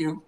you.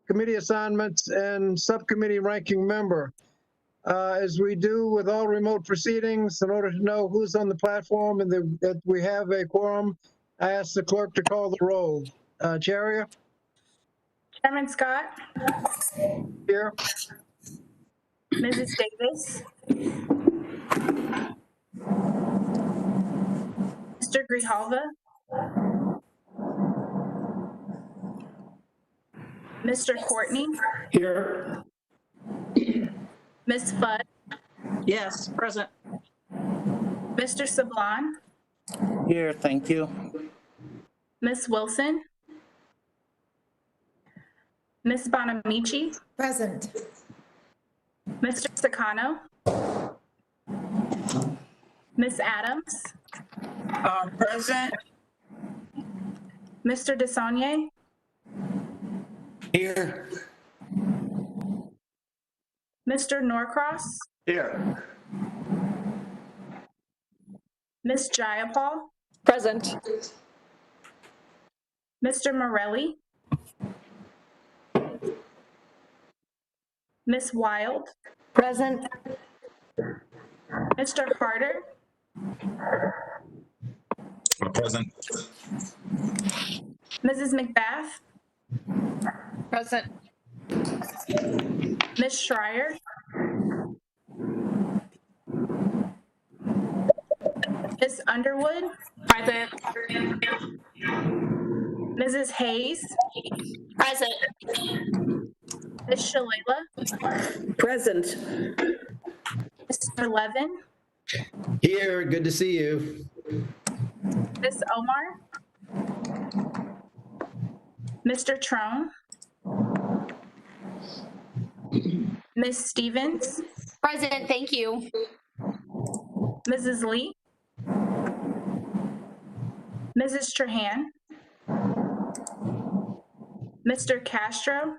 committee assignments and subcommittee ranking member. As we do with all remote proceedings, in order to know who's on the platform and that we have a quorum, I ask the clerk to call the roll. Charia? Chairman Scott, Here. Mrs. Davis, Mr. Grijalva, Mr. Courtney, Here. Ms. Fudd, Yes, present. Mr. Sablon, Here, thank you. Ms. Wilson, Ms. Bonamici, Present. Mr. Sakano, Ms. Adams, Present. Mr. Desaulniers, Here. Mr. Norcross, Here. Ms. Jayapal, Present. Mr. Morelli, Ms. Wild, Present. Mr. Harder, Present. Mrs. McBath, Present. Ms. Schreier, Ms. Underwood, Present. Mrs. Hayes, Present. Ms. Shalala, Present. Mr. Levin, Here, good to see you. Ms. Omar, Mr. Trone, Ms. Stevens, Present, thank you. Mrs. Lee, Mrs. Trahan, Mr. Castro,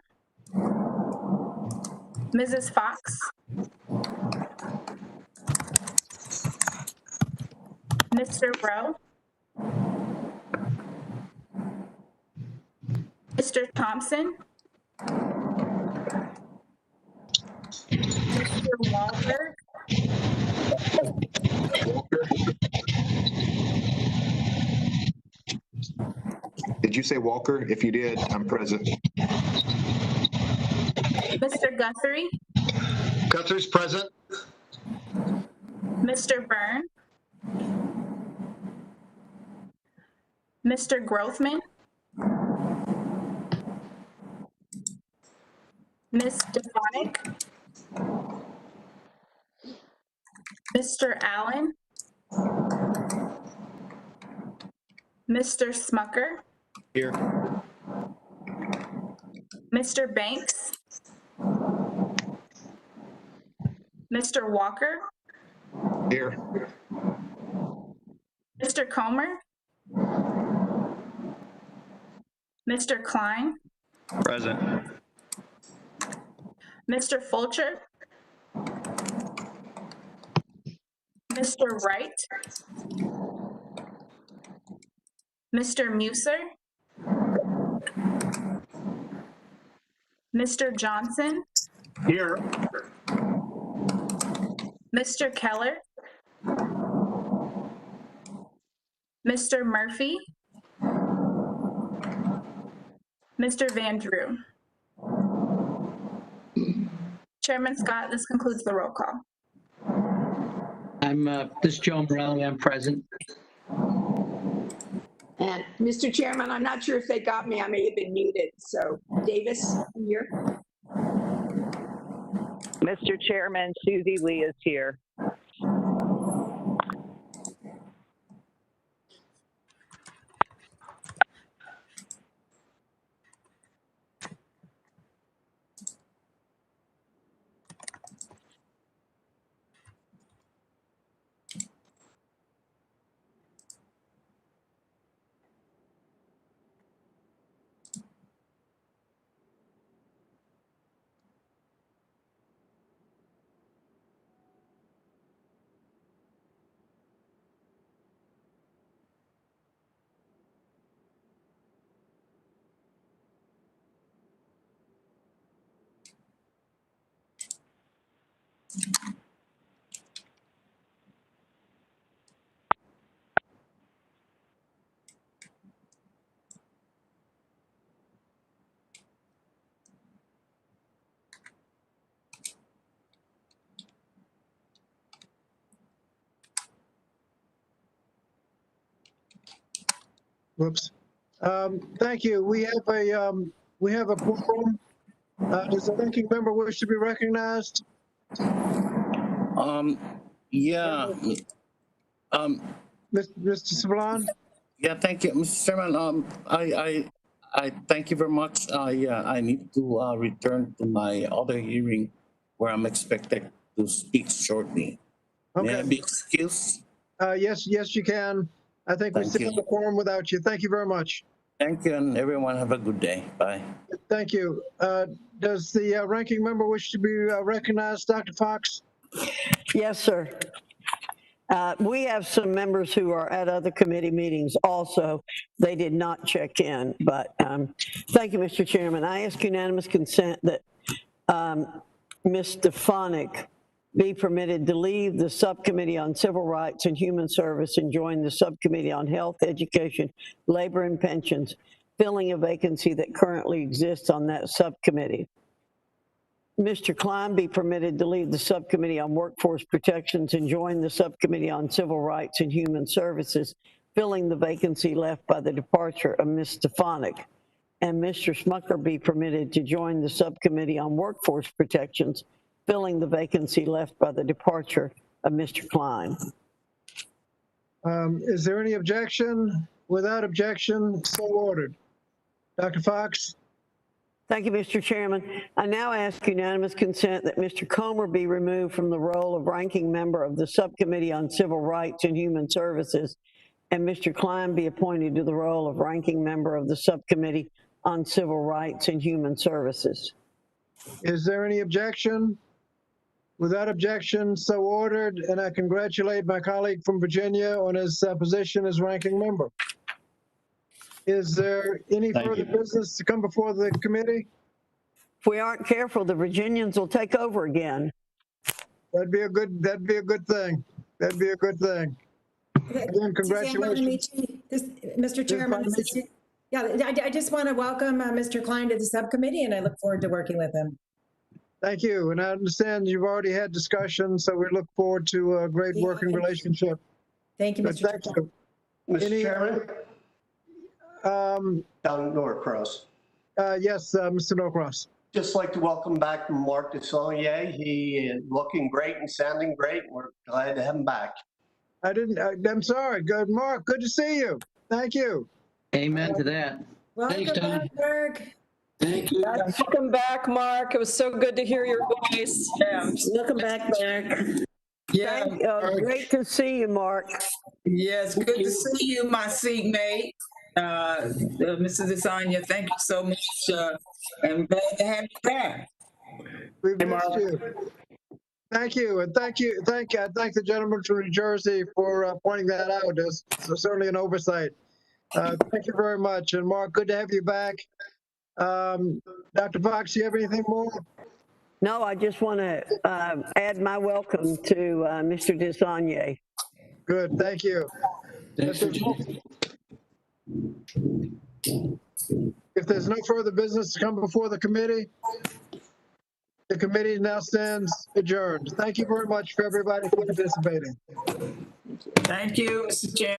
Mrs. Fox, Mr. Rowe, Mr. Thompson, Mr. Wahlberg, Did you say Walker? If you did, I'm present. Mr. Guthrie, Guthrie's present. Mr. Byrne, Mr. Grothman, Ms. Stefanik, Mr. Allen, Mr. Smucker, Here. Mr. Banks, Mr. Walker, Here. Mr. Comer, Mr. Klein, Present. Mr. Fulcher, Mr. Wright, Mr. Muser, Mr. Johnson, Here. Mr. Keller, Mr. Murphy, Mr. Van Drew. Chairman Scott, this concludes the roll call. This is Joe Morelli. I'm present. And Mr. Chairman, I'm not sure if they got me. I may have been muted. So Davis, here. Mr. Chairman, Susie Lee is here. Whoops. Thank you. We have a quorum. Does the ranking member wish to be recognized? Yeah, Mr. Sablan? yeah, thank you, Mr. Chairman. I thank you very much. Yeah, I need to return to my other hearing where I'm expected to speak shortly. May I Okay. be excused? Yes, you can. I think we Thank still you. have a quorum without you. Thank you very much. Thank you, and everyone have a good day. Bye. Thank you. Does the ranking member wish to be recognized, Dr. Fox? Yes, sir. We have some members who are at other committee meetings also. They did not check in, but thank you, Mr. Chairman. I ask unanimous consent that Ms. Stefanik be permitted to leave the Subcommittee on Civil Rights and Human Service and join the Subcommittee on Health, Education, Labor, and Pensions, filling a vacancy that currently exists on that subcommittee. Mr. Klein be permitted to leave the Subcommittee on Workforce Protections and join the Subcommittee on Civil Rights and Human Services, filling the vacancy left by the departure of Ms. Stefanik. And Mr. Smucker be permitted to join the Subcommittee on Workforce Protections, filling the vacancy left by the departure of Mr. Klein. Is there any objection? Without objection, so ordered. Dr. Fox? Thank you, Mr. Chairman. I now ask unanimous consent that Mr. Comer be removed from the role of ranking member of the Subcommittee on Civil Rights and Human Services, and Mr. Klein be appointed to the role of ranking member of the Subcommittee on Civil Rights and Human Services. Is there any objection? Without objection, so ordered, and I congratulate my colleague from Virginia on his position as ranking member. Is there any further business to come before the committee? If we aren't careful, the Virginians will take over again. That'd be a good thing. That'd be a good thing. Again, congratulations. Mr. Chairman, I just want to welcome Mr. Klein to the subcommittee, and I look forward to working with him. Thank you, and I understand you've already had discussions, so we look forward to a great working relationship. Thank you, But Mr. thank Chairman. you. Mr. Chairman, Down Norcross. Yes, Mr. Norcross. Just like to welcome back Mark Desaulniers. He is looking great and sounding great. We're glad to have him back. I'm sorry. Good, Mark. Good to see you. Thank you. Amen to that. Welcome Thanks, Tom. back, Mark. Thank you. Welcome back, Mark. It was so good to hear your voice. Welcome back, Mark. Yeah, great to see you, Mark. Yes, good to see you, my seatmate, Mrs. Desanya. Thank you so much. I'm glad to have you back. We've missed you. Thank you, and thank the gentleman from New Jersey for pointing that out. It's certainly an oversight. Thank you very much, and Mark, good to have you back. Dr. Fox, you have anything more? No, I just want to add my welcome to Mr. Desaulniers. Good, thank you. Thanks, If there's no further business to come before the committee now stands adjourned. Thank you very much for everybody for participating. Thank you, Mr. Chairman.